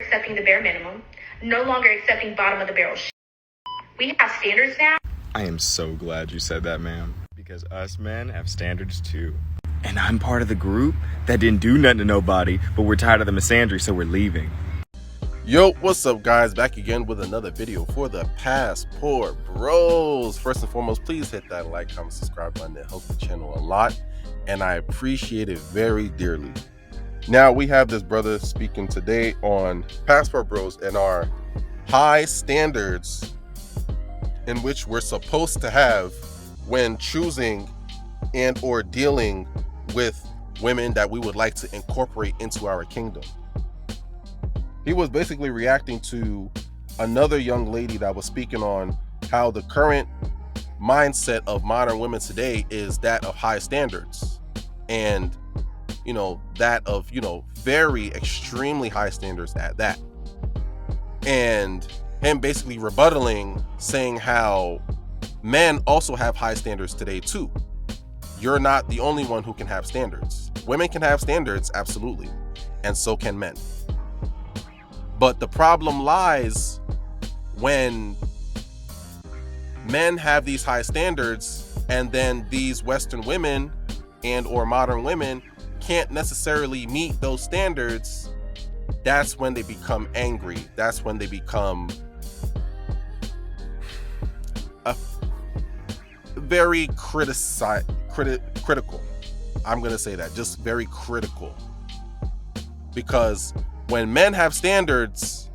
accepting the bare minimum, no longer accepting bottom of the barrel shit. We have standards now. I am so glad you said that, ma'am, because us men have standards too. And I'm part of the group that didn't do nothing to nobody, but we're tired of the misandry, so we're leaving. Yo, what's up, guys? Back again with another video for the Passport Bros. First and foremost, please hit that like, comment, subscribe button. It helps the channel a lot, and I appreciate it very dearly. Now, we have this brother speaking today on Passport Bros and our high standards in which we're supposed to have when choosing and or dealing with women that we would like to incorporate into our kingdom. He was basically reacting to another young lady that was speaking on how the current mindset of modern women today is that of high standards, and that of very extremely high standards at that, and him basically rebuttaling, saying how men also have high standards today too. You're not the only one who can have standards. Women can have standards, absolutely, and so can men. But the problem lies when men have these high standards and then these Western women and or modern women can't necessarily meet those standards. That's when they become angry. That's when they become very critical. I'm going to say that, just very critical. Because when men have standards,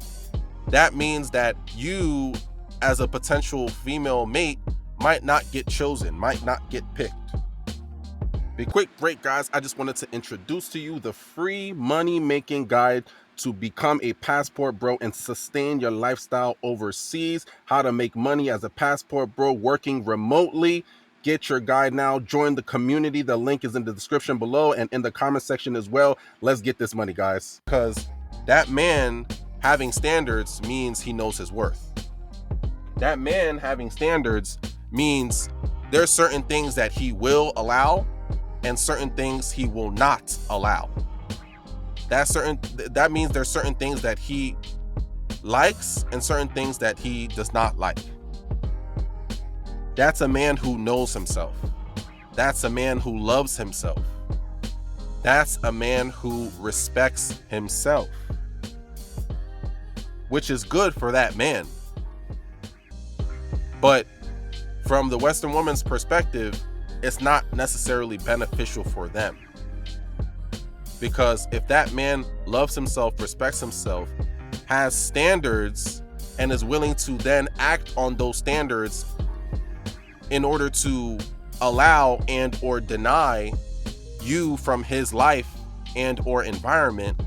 that means that you, as a potential female mate, might not get chosen, might not get picked. Be quick break, guys. I just wanted to introduce to you the free money-making guide to become a passport bro and sustain your lifestyle overseas. How to make money as a passport bro working remotely. Get your guide now. Join the community. The link is in the description below and in the comment section as well. Let's get this money, guys. Because that man having standards means he knows his worth. That man having standards means there's certain things that he will allow and certain things he will not allow. That means there's certain things that he likes and certain things that he does not like. That's a man who knows himself. That's a man who loves himself. That's a man who respects himself, which is good for that man. But from the Western woman's perspective, it's not necessarily beneficial for them. Because if that man loves himself, respects himself, has standards, and is willing to then act on those standards in order to allow and or deny you from his life and or environment,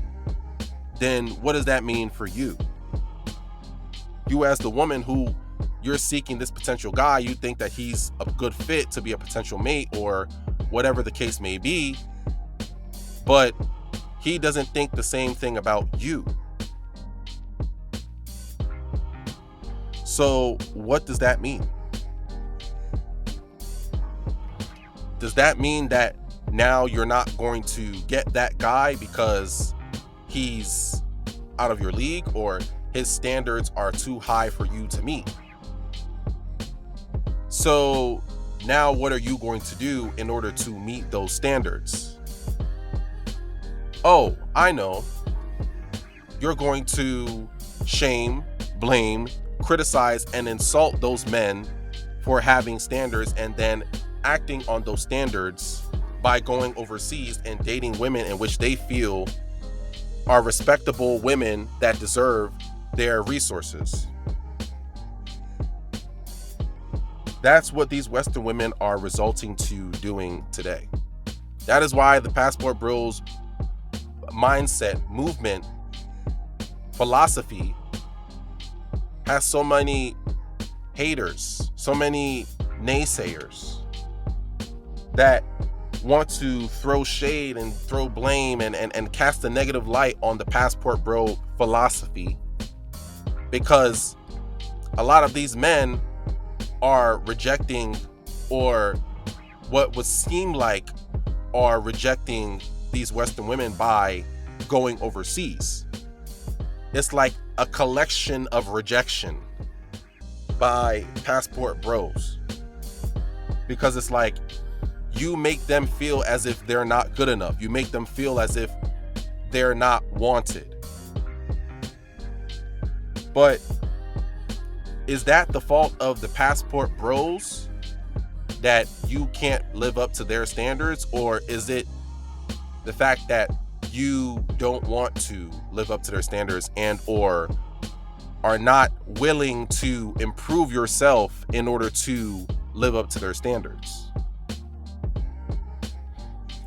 then what does that mean for you? You as the woman who you're seeking this potential guy, you think that he's a good fit to be a potential mate or whatever the case may be, but he doesn't think the same thing about you. So what does that mean? Does that mean that now you're not going to get that guy because he's out of your league or his standards are too high for you to meet? So now what are you going to do in order to meet those standards? Oh, I know. You're going to shame, blame, criticize, and insult those men for having standards and then acting on those standards by going overseas and dating women in which they feel are respectable women that deserve their resources. That's what these Western women are resulting to doing today. That is why the Passport Bros mindset, movement, philosophy has so many haters, so many naysayers that want to throw shade and throw blame and cast a negative light on the Passport Bro philosophy, because a lot of these men are rejecting, or what would seem like are rejecting, these Western women by going overseas. It's like a collection of rejection by passport bros, because it's like you make them feel as if they're not good enough. You make them feel as if they're not wanted. But is that the fault of the passport bros that you can't live up to their standards? Or is it the fact that you don't want to live up to their standards and or are not willing to improve yourself in order to live up to their standards?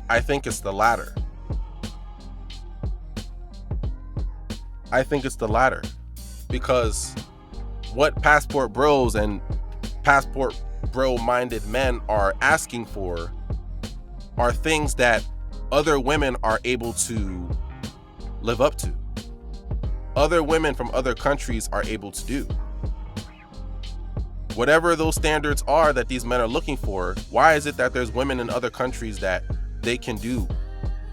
I think it's the latter. I think it's the latter, because what passport bros and passport bro minded men are asking for are things that other women are able to live up to. Other women from other countries are able to do. Whatever those standards are that these men are looking for, why is it that there's women in other countries that they can do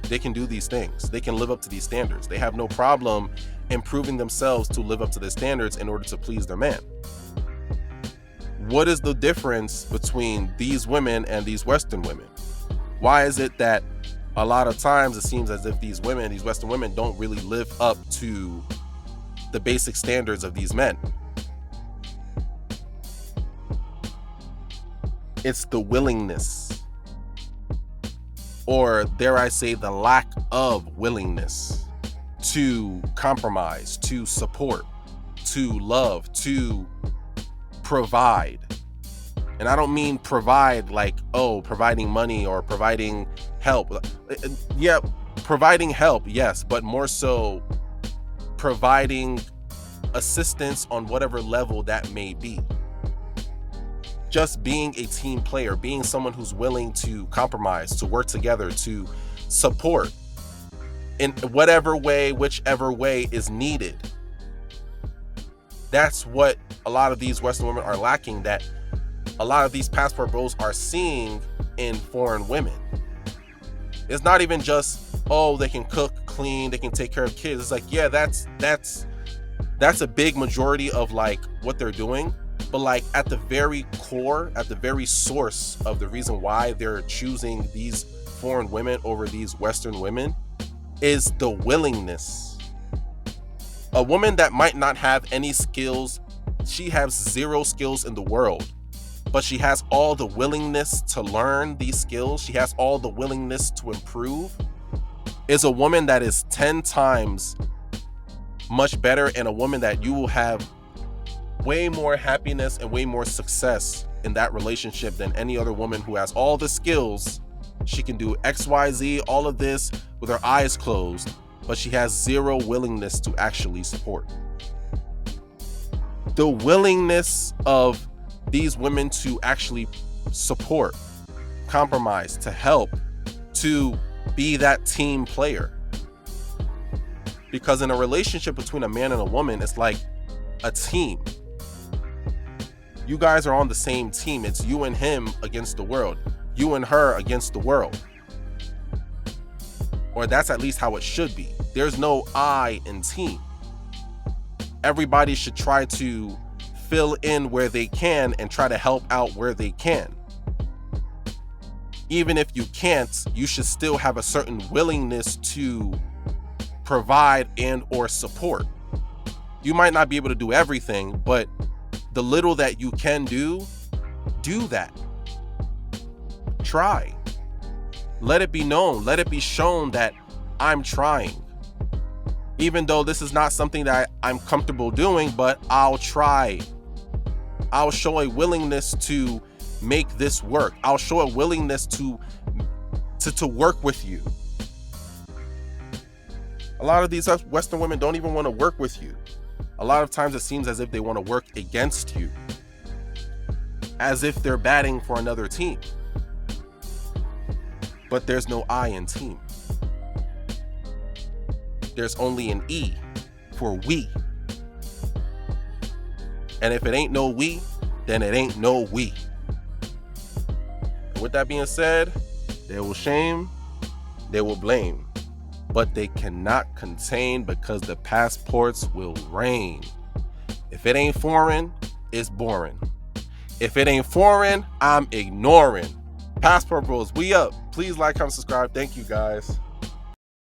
these things? They can live up to these standards. They have no problem improving themselves to live up to the standards in order to please their man. What is the difference between these women and these Western women? Why is it that a lot of times it seems as if these women, these Western women, don't really live up to the basic standards of these men? It's the willingness, or dare I say the lack of willingness, to compromise, to support, to love, to provide. And I don't mean provide like, oh, providing money or providing help. Yeah, providing help, yes, but more so providing assistance on whatever level that may be. Just being a team player, being someone who's willing to compromise, to work together, to support in whatever way, whichever way is needed. That's what a lot of these Western women are lacking, that a lot of these passport bros are seeing in foreign women. It's not even just, oh, they can cook, clean, they can take care of kids. It's like, yeah, that's a big majority of like what they're doing. But like at the very core, at the very source of the reason why they're choosing these foreign women over these Western women is the willingness. A woman that might not have any skills, she has zero skills in the world, but she has all the willingness to learn these skills, she has all the willingness to improve, is a woman that is 10 times much better, and a woman that you will have way more happiness and way more success in that relationship than any other woman who has all the skills. She can do XYZ, all of this with her eyes closed, but she has zero willingness to actually support. The willingness of these women to actually support, compromise, to help, to be that team player. Because in a relationship between a man and a woman, it's like a team. You guys are on the same team. It's you and him against the world. You and her against the world. Or that's at least how it should be. There's no I in team. Everybody should try to fill in where they can and try to help out where they can. Even if you can't, you should still have a certain willingness to provide and or support. You might not be able to do everything, but the little that you can do that. Try. Let it be known. Let it be shown that I'm trying. Even though this is not something that I'm comfortable doing, but I'll try. I'll show a willingness to make this work. I'll show a willingness to work with you. A lot of these Western women don't even want to work with you. A lot of times it seems as if they want to work against you, as if they're batting for another team. But there's no I in team. There's only an E for we. And if it ain't no we, then it ain't no we. And with that being said, they will shame, they will blame. but they cannot contain because the passports will rain. If it ain't foreign, it's boring. If it ain't foreign, I'm ignoring. Passport Bros, we up. Please like, comment, subscribe. Thank you, guys.